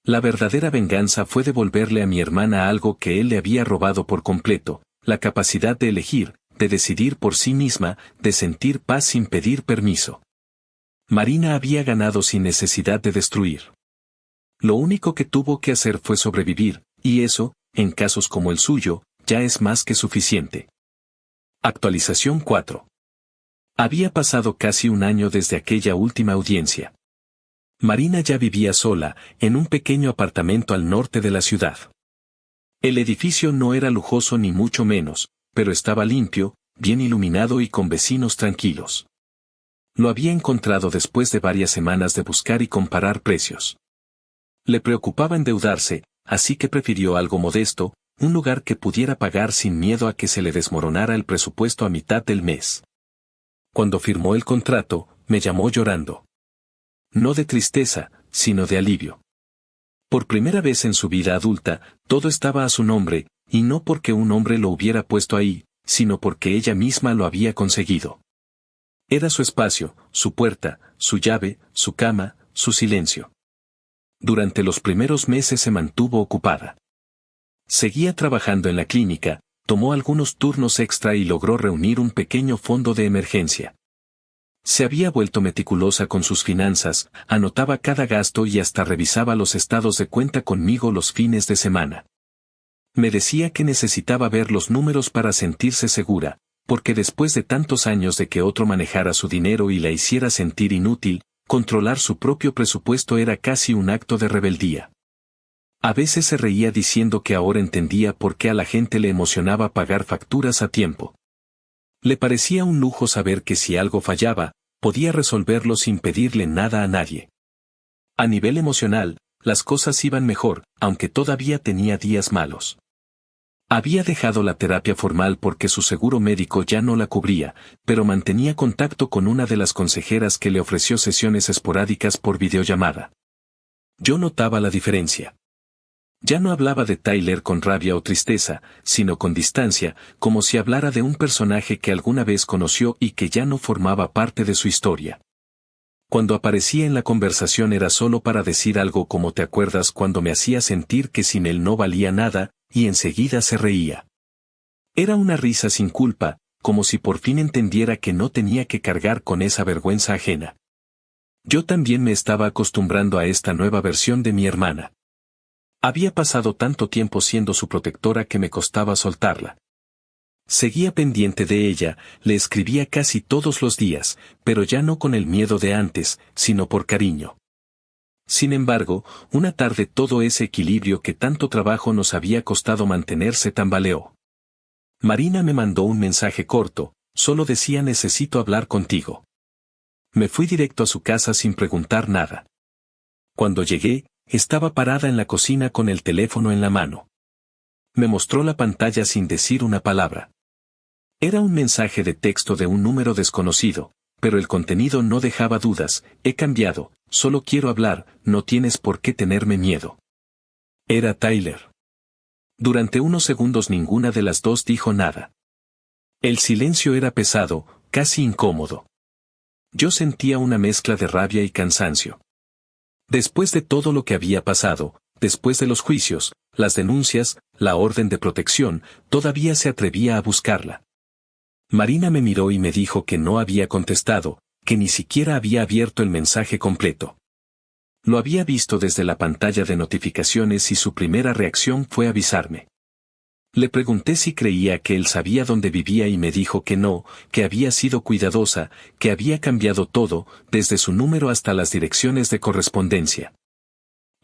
La verdadera venganza fue devolverle a mi hermana algo que él le había robado por completo, la capacidad de elegir, de decidir por sí misma, de sentir paz sin pedir permiso. Marina había ganado sin necesidad de destruir. Lo único que tuvo que hacer fue sobrevivir, y eso, en casos como el suyo, ya es más que suficiente. Actualización 4. Había pasado casi un año desde aquella última audiencia. Marina ya vivía sola, en un pequeño apartamento al norte de la ciudad. El edificio no era lujoso ni mucho menos, pero estaba limpio, bien iluminado y con vecinos tranquilos. Lo había encontrado después de varias semanas de buscar y comparar precios. Le preocupaba endeudarse, así que prefirió algo modesto, un lugar que pudiera pagar sin miedo a que se le desmoronara el presupuesto a mitad del mes. Cuando firmó el contrato, me llamó llorando. No de tristeza, sino de alivio. Por primera vez en su vida adulta, todo estaba a su nombre, y no porque un hombre lo hubiera puesto ahí, sino porque ella misma lo había conseguido. Era su espacio, su puerta, su llave, su cama, su silencio. Durante los primeros meses se mantuvo ocupada. Seguía trabajando en la clínica, tomó algunos turnos extra y logró reunir un pequeño fondo de emergencia. Se había vuelto meticulosa con sus finanzas, anotaba cada gasto y hasta revisaba los estados de cuenta conmigo los fines de semana. Me decía que necesitaba ver los números para sentirse segura, porque después de tantos años de que otro manejara su dinero y la hiciera sentir inútil, controlar su propio presupuesto era casi un acto de rebeldía. A veces se reía diciendo que ahora entendía por qué a la gente le emocionaba pagar facturas a tiempo. Le parecía un lujo saber que si algo fallaba, podía resolverlo sin pedirle nada a nadie. A nivel emocional, las cosas iban mejor, aunque todavía tenía días malos. Había dejado la terapia formal porque su seguro médico ya no la cubría, pero mantenía contacto con una de las consejeras que le ofreció sesiones esporádicas por videollamada. Yo notaba la diferencia. Ya no hablaba de Tyler con rabia o tristeza, sino con distancia, como si hablara de un personaje que alguna vez conoció y que ya no formaba parte de su historia. Cuando aparecía en la conversación era solo para decir algo como «¿Te acuerdas cuando me hacía sentir que sin él no valía nada?» y enseguida se reía. Era una risa sin culpa, como si por fin entendiera que no tenía que cargar con esa vergüenza ajena. Yo también me estaba acostumbrando a esta nueva versión de mi hermana. Había pasado tanto tiempo siendo su protectora que me costaba soltarla. Seguía pendiente de ella, le escribía casi todos los días, pero ya no con el miedo de antes, sino por cariño. Sin embargo, una tarde todo ese equilibrio que tanto trabajo nos había costado mantener se tambaleó. Marina me mandó un mensaje corto, solo decía necesito hablar contigo. Me fui directo a su casa sin preguntar nada. Cuando llegué, estaba parada en la cocina con el teléfono en la mano. Me mostró la pantalla sin decir una palabra. Era un mensaje de texto de un número desconocido, pero el contenido no dejaba dudas. He cambiado, solo quiero hablar, no tienes por qué tenerme miedo. Era Tyler. Durante unos segundos ninguna de las dos dijo nada. El silencio era pesado, casi incómodo. Yo sentía una mezcla de rabia y cansancio. Después de todo lo que había pasado, después de los juicios, las denuncias, la orden de protección, todavía se atrevía a buscarla. Marina me miró y me dijo que no había contestado, que ni siquiera había abierto el mensaje completo. Lo había visto desde la pantalla de notificaciones y su primera reacción fue avisarme. Le pregunté si creía que él sabía dónde vivía y me dijo que no, que había sido cuidadosa, que había cambiado todo, desde su número hasta las direcciones de correspondencia.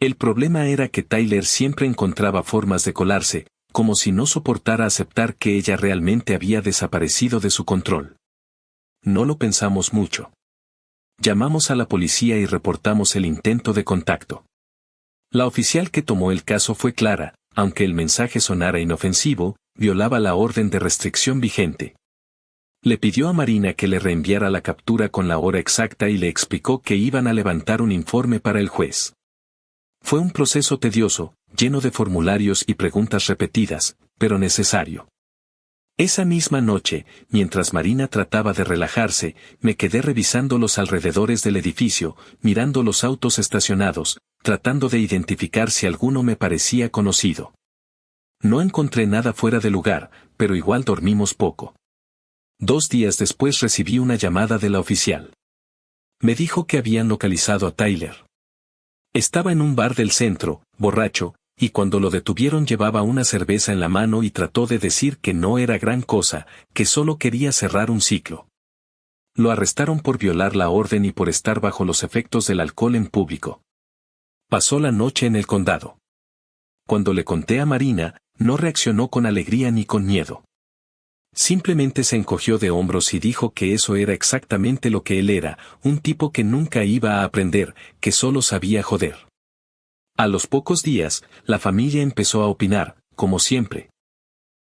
El problema era que Tyler siempre encontraba formas de colarse, como si no soportara aceptar que ella realmente había desaparecido de su control. No lo pensamos mucho. Llamamos a la policía y reportamos el intento de contacto. La oficial que tomó el caso fue clara, aunque el mensaje sonara inofensivo, violaba la orden de restricción vigente. Le pidió a Marina que le reenviara la captura con la hora exacta y le explicó que iban a levantar un informe para el juez. Fue un proceso tedioso, lleno de formularios y preguntas repetidas, pero necesario. Esa misma noche, mientras Marina trataba de relajarse, me quedé revisando los alrededores del edificio, mirando los autos estacionados, tratando de identificar si alguno me parecía conocido. No encontré nada fuera de lugar, pero igual dormimos poco. 2 días después recibí una llamada de la oficial. Me dijo que habían localizado a Tyler. Estaba en un bar del centro, borracho, y cuando lo detuvieron llevaba una cerveza en la mano y trató de decir que no era gran cosa, que solo quería cerrar un ciclo. Lo arrestaron por violar la orden y por estar bajo los efectos del alcohol en público. Pasó la noche en el condado. Cuando le conté a Marina, no reaccionó con alegría ni con miedo. Simplemente se encogió de hombros y dijo que eso era exactamente lo que él era, un tipo que nunca iba a aprender, que solo sabía joder. A los pocos días, la familia empezó a opinar, como siempre.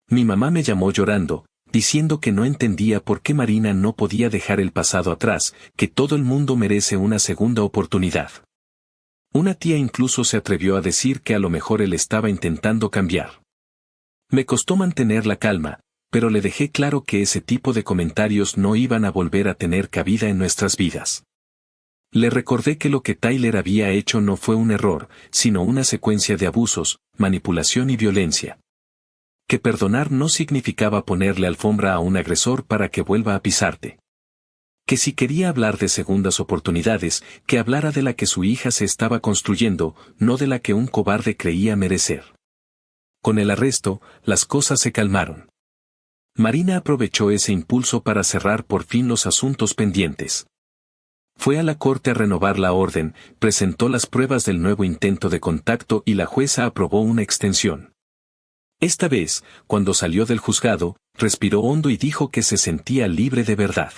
Mi mamá me llamó llorando, diciendo que no entendía por qué Marina no podía dejar el pasado atrás, que todo el mundo merece una segunda oportunidad. Una tía incluso se atrevió a decir que a lo mejor él estaba intentando cambiar. Me costó mantener la calma, pero le dejé claro que ese tipo de comentarios no iban a volver a tener cabida en nuestras vidas. Le recordé que lo que Tyler había hecho no fue un error, sino una secuencia de abusos, manipulación y violencia. Que perdonar no significaba ponerle alfombra a un agresor para que vuelva a pisarte. Que si quería hablar de segundas oportunidades, que hablara de la que su hija se estaba construyendo, no de la que un cobarde creía merecer. Con el arresto, las cosas se calmaron. Marina aprovechó ese impulso para cerrar por fin los asuntos pendientes. Fue a la corte a renovar la orden, presentó las pruebas del nuevo intento de contacto y la jueza aprobó una extensión. Esta vez, cuando salió del juzgado, respiró hondo y dijo que se sentía libre de verdad.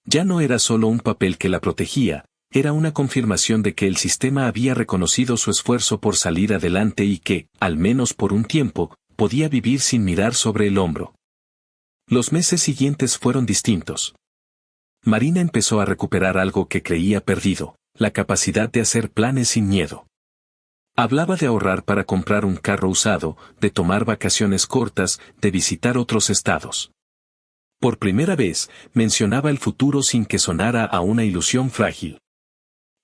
Ya no era solo un papel que la protegía, era una confirmación de que el sistema había reconocido su esfuerzo por salir adelante y que, al menos por un tiempo, podía vivir sin mirar sobre el hombro. Los meses siguientes fueron distintos. Marina empezó a recuperar algo que creía perdido, la capacidad de hacer planes sin miedo. Hablaba de ahorrar para comprar un carro usado, de tomar vacaciones cortas, de visitar otros estados. Por primera vez, mencionaba el futuro sin que sonara a una ilusión frágil.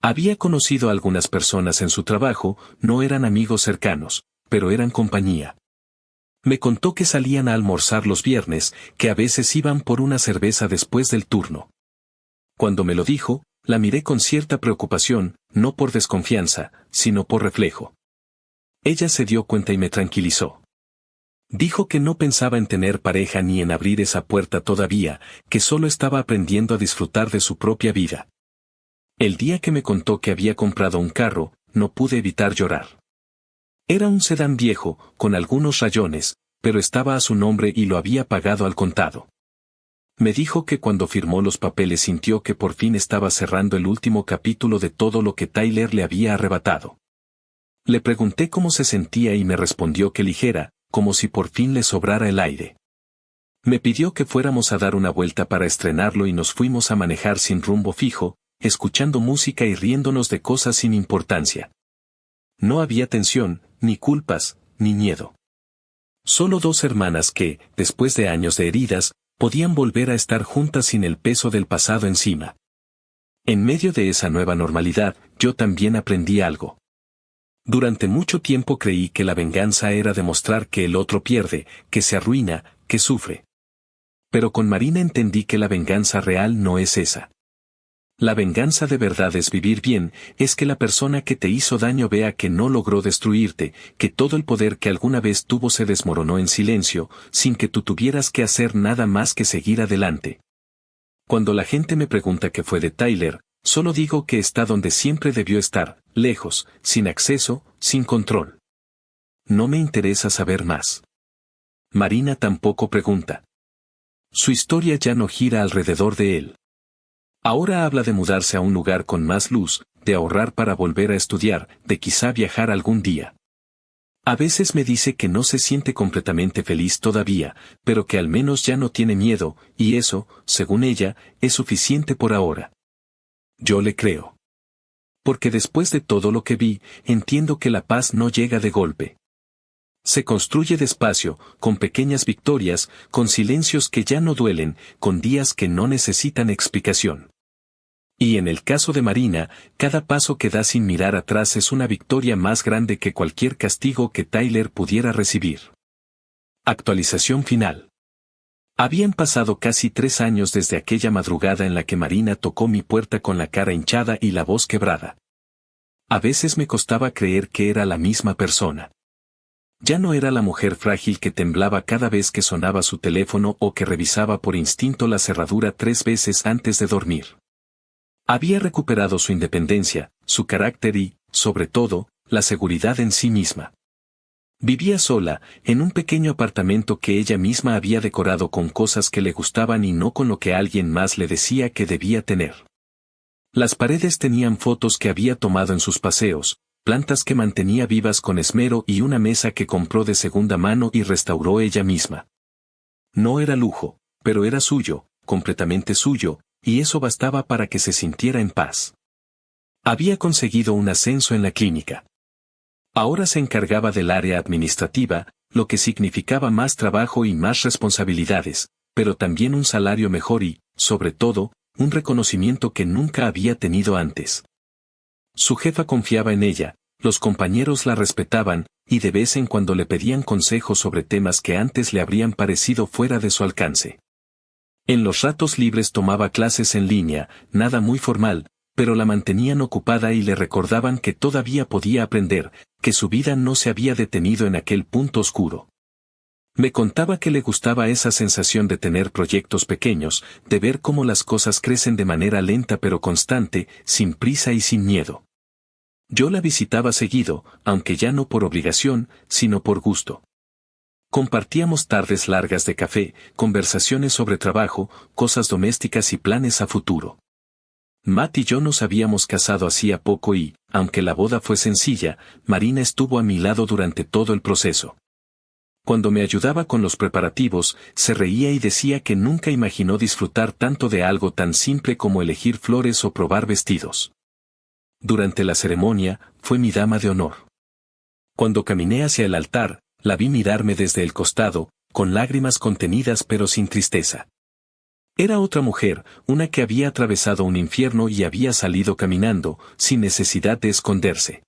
Había conocido a algunas personas en su trabajo, no eran amigos cercanos, pero eran compañía. Me contó que salían a almorzar los viernes, que a veces iban por una cerveza después del turno. Cuando me lo dijo, la miré con cierta preocupación, no por desconfianza, sino por reflejo. Ella se dio cuenta y me tranquilizó. Dijo que no pensaba en tener pareja ni en abrir esa puerta todavía, que solo estaba aprendiendo a disfrutar de su propia vida. El día que me contó que había comprado un carro, no pude evitar llorar. Era un sedán viejo, con algunos rayones, pero estaba a su nombre y lo había pagado al contado. Me dijo que cuando firmó los papeles sintió que por fin estaba cerrando el último capítulo de todo lo que Tyler le había arrebatado. Le pregunté cómo se sentía y me respondió que ligera, como si por fin le sobrara el aire. Me pidió que fuéramos a dar una vuelta para estrenarlo y nos fuimos a manejar sin rumbo fijo, escuchando música y riéndonos de cosas sin importancia. No había tensión, ni culpas, ni miedo. Solo dos hermanas que, después de años de heridas, podían volver a estar juntas sin el peso del pasado encima. En medio de esa nueva normalidad, yo también aprendí algo. Durante mucho tiempo creí que la venganza era demostrar que el otro pierde, que se arruina, que sufre. Pero con Marina entendí que la venganza real no es esa. La venganza de verdad es vivir bien, es que la persona que te hizo daño vea que no logró destruirte, que todo el poder que alguna vez tuvo se desmoronó en silencio, sin que tú tuvieras que hacer nada más que seguir adelante. Cuando la gente me pregunta qué fue de Tyler, solo digo que está donde siempre debió estar, lejos, sin acceso, sin control. No me interesa saber más. Marina tampoco pregunta. Su historia ya no gira alrededor de él. Ahora habla de mudarse a un lugar con más luz, de ahorrar para volver a estudiar, de quizá viajar algún día. A veces me dice que no se siente completamente feliz todavía, pero que al menos ya no tiene miedo, y eso, según ella, es suficiente por ahora. Yo le creo. Porque después de todo lo que vi, entiendo que la paz no llega de golpe. Se construye despacio, con pequeñas victorias, con silencios que ya no duelen, con días que no necesitan explicación. Y en el caso de Marina, cada paso que da sin mirar atrás es una victoria más grande que cualquier castigo que Tyler pudiera recibir. Actualización final. Habían pasado casi 3 años desde aquella madrugada en la que Marina tocó mi puerta con la cara hinchada y la voz quebrada. A veces me costaba creer que era la misma persona. Ya no era la mujer frágil que temblaba cada vez que sonaba su teléfono o que revisaba por instinto la cerradura 3 veces antes de dormir. Había recuperado su independencia, su carácter y, sobre todo, la seguridad en sí misma. Vivía sola, en un pequeño apartamento que ella misma había decorado con cosas que le gustaban y no con lo que alguien más le decía que debía tener. Las paredes tenían fotos que había tomado en sus paseos, plantas que mantenía vivas con esmero y una mesa que compró de segunda mano y restauró ella misma. No era lujo, pero era suyo, completamente suyo, y eso bastaba para que se sintiera en paz. Había conseguido un ascenso en la clínica. Ahora se encargaba del área administrativa, lo que significaba más trabajo y más responsabilidades, pero también un salario mejor y, sobre todo, un reconocimiento que nunca había tenido antes. Su jefa confiaba en ella, los compañeros la respetaban, y de vez en cuando le pedían consejos sobre temas que antes le habrían parecido fuera de su alcance. En los ratos libres tomaba clases en línea, nada muy formal, pero la mantenían ocupada y le recordaban que todavía podía aprender, que su vida no se había detenido en aquel punto oscuro. Me contaba que le gustaba esa sensación de tener proyectos pequeños, de ver cómo las cosas crecen de manera lenta pero constante, sin prisa y sin miedo. Yo la visitaba seguido, aunque ya no por obligación, sino por gusto. Compartíamos tardes largas de café, conversaciones sobre trabajo, cosas domésticas y planes a futuro. Matt y yo nos habíamos casado hacía poco y, aunque la boda fue sencilla, Marina estuvo a mi lado durante todo el proceso. Cuando me ayudaba con los preparativos, se reía y decía que nunca imaginó disfrutar tanto de algo tan simple como elegir flores o probar vestidos. Durante la ceremonia, fue mi dama de honor. Cuando caminé hacia el altar, la vi mirarme desde el costado, con lágrimas contenidas pero sin tristeza. Era otra mujer, una que había atravesado un infierno y había salido caminando, sin necesidad de esconderse.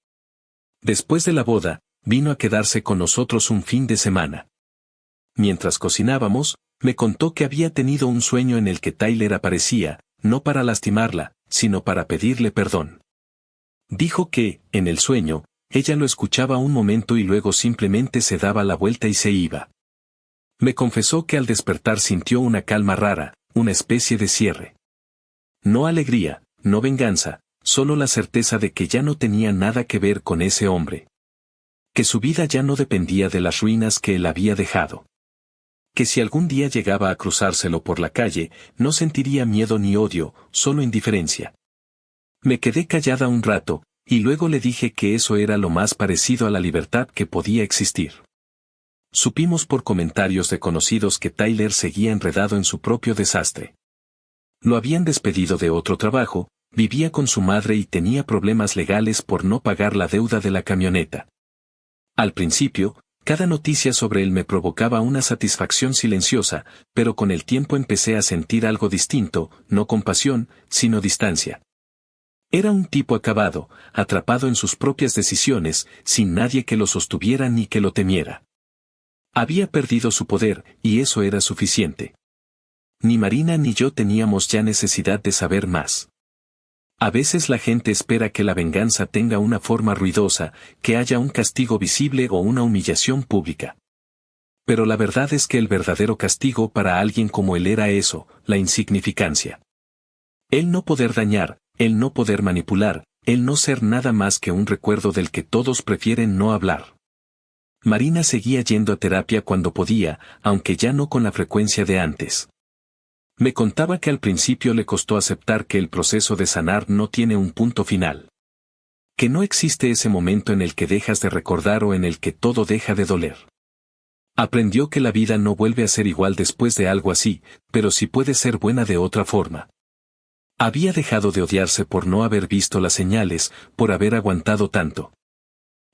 Después de la boda, vino a quedarse con nosotros un fin de semana. Mientras cocinábamos, me contó que había tenido un sueño en el que Tyler aparecía, no para lastimarla, sino para pedirle perdón. Dijo que, en el sueño, ella lo escuchaba un momento y luego simplemente se daba la vuelta y se iba. Me confesó que al despertar sintió una calma rara, una especie de cierre. No alegría, no venganza, solo la certeza de que ya no tenía nada que ver con ese hombre. Que su vida ya no dependía de las ruinas que él había dejado. Que si algún día llegaba a cruzárselo por la calle, no sentiría miedo ni odio, solo indiferencia. Me quedé callada un rato, y luego le dije que eso era lo más parecido a la libertad que podía existir. Supimos por comentarios de conocidos que Tyler seguía enredado en su propio desastre. Lo habían despedido de otro trabajo, vivía con su madre y tenía problemas legales por no pagar la deuda de la camioneta. Al principio, cada noticia sobre él me provocaba una satisfacción silenciosa, pero con el tiempo empecé a sentir algo distinto, no compasión, sino distancia. Era un tipo acabado, atrapado en sus propias decisiones, sin nadie que lo sostuviera ni que lo temiera. Había perdido su poder, y eso era suficiente. Ni Marina ni yo teníamos ya necesidad de saber más. A veces la gente espera que la venganza tenga una forma ruidosa, que haya un castigo visible o una humillación pública. Pero la verdad es que el verdadero castigo para alguien como él era eso, la insignificancia. El no poder dañar, el no poder manipular, el no ser nada más que un recuerdo del que todos prefieren no hablar. Marina seguía yendo a terapia cuando podía, aunque ya no con la frecuencia de antes. Me contaba que al principio le costó aceptar que el proceso de sanar no tiene un punto final. Que no existe ese momento en el que dejas de recordar o en el que todo deja de doler. Aprendió que la vida no vuelve a ser igual después de algo así, pero sí puede ser buena de otra forma. Había dejado de odiarse por no haber visto las señales, por haber aguantado tanto.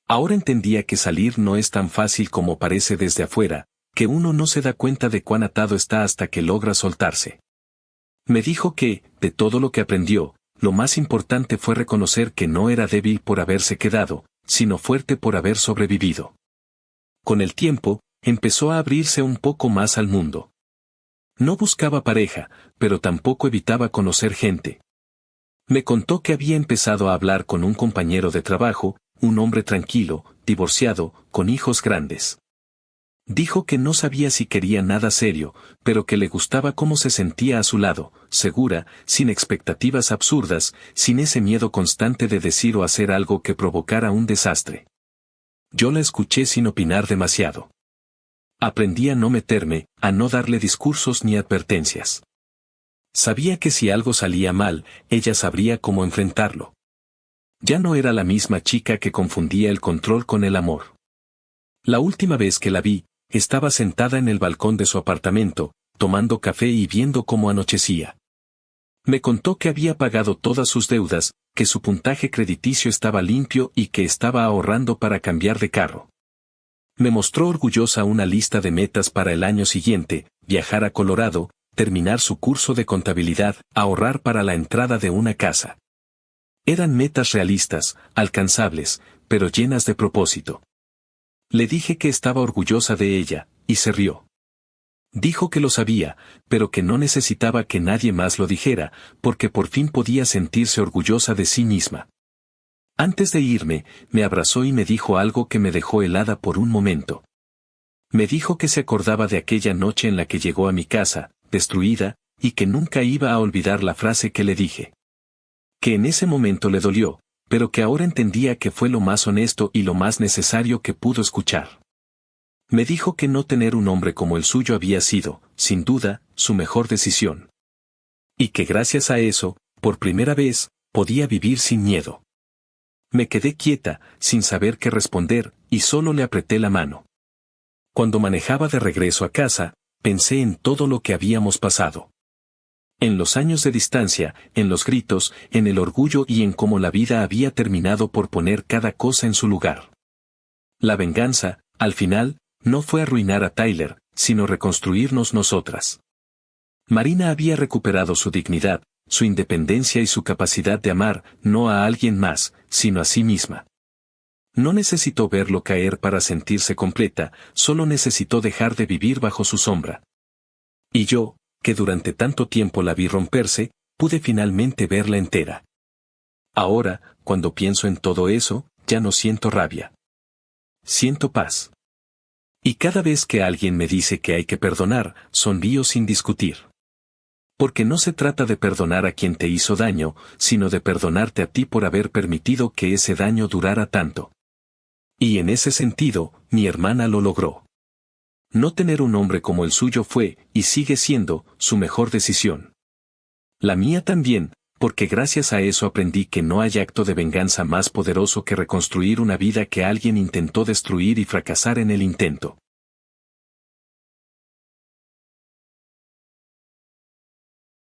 Ahora entendía que salir no es tan fácil como parece desde afuera, que uno no se da cuenta de cuán atado está hasta que logra soltarse. Me dijo que, de todo lo que aprendió, lo más importante fue reconocer que no era débil por haberse quedado, sino fuerte por haber sobrevivido. Con el tiempo, empezó a abrirse un poco más al mundo. No buscaba pareja, pero tampoco evitaba conocer gente. Me contó que había empezado a hablar con un compañero de trabajo, un hombre tranquilo, divorciado, con hijos grandes. Dijo que no sabía si quería nada serio, pero que le gustaba cómo se sentía a su lado, segura, sin expectativas absurdas, sin ese miedo constante de decir o hacer algo que provocara un desastre. Yo la escuché sin opinar demasiado. Aprendí a no meterme, a no darle discursos ni advertencias. Sabía que si algo salía mal, ella sabría cómo enfrentarlo. Ya no era la misma chica que confundía el control con el amor. La última vez que la vi, estaba sentada en el balcón de su apartamento, tomando café y viendo cómo anochecía. Me contó que había pagado todas sus deudas, que su puntaje crediticio estaba limpio y que estaba ahorrando para cambiar de carro. Me mostró orgullosa una lista de metas para el año siguiente: viajar a Colorado, terminar su curso de contabilidad, ahorrar para la entrada de una casa. Eran metas realistas, alcanzables, pero llenas de propósito. Le dije que estaba orgullosa de ella, y se rió. Dijo que lo sabía, pero que no necesitaba que nadie más lo dijera, porque por fin podía sentirse orgullosa de sí misma. Antes de irme, me abrazó y me dijo algo que me dejó helada por un momento. Me dijo que se acordaba de aquella noche en la que llegó a mi casa, destruida, y que nunca iba a olvidar la frase que le dije. Que en ese momento le dolió, pero que ahora entendía que fue lo más honesto y lo más necesario que pudo escuchar. Me dijo que no tener un hombre como el suyo había sido, sin duda, su mejor decisión. Y que gracias a eso, por primera vez, podía vivir sin miedo. Me quedé quieta, sin saber qué responder, y solo le apreté la mano. Cuando manejaba de regreso a casa, pensé en todo lo que habíamos pasado. En los años de distancia, en los gritos, en el orgullo y en cómo la vida había terminado por poner cada cosa en su lugar. La venganza, al final, no fue arruinar a Tyler, sino reconstruirnos nosotras. Marina había recuperado su dignidad, su independencia y su capacidad de amar, no a alguien más, sino a sí misma. No necesitó verlo caer para sentirse completa, solo necesitó dejar de vivir bajo su sombra. Y yo, que durante tanto tiempo la vi romperse, pude finalmente verla entera. Ahora, cuando pienso en todo eso, ya no siento rabia. Siento paz. Y cada vez que alguien me dice que hay que perdonar, sonrío sin discutir. Porque no se trata de perdonar a quien te hizo daño, sino de perdonarte a ti por haber permitido que ese daño durara tanto. Y en ese sentido, mi hermana lo logró. No tener un hombre como el suyo fue, y sigue siendo, su mejor decisión. La mía también, porque gracias a eso aprendí que no hay acto de venganza más poderoso que reconstruir una vida que alguien intentó destruir y fracasar en el intento.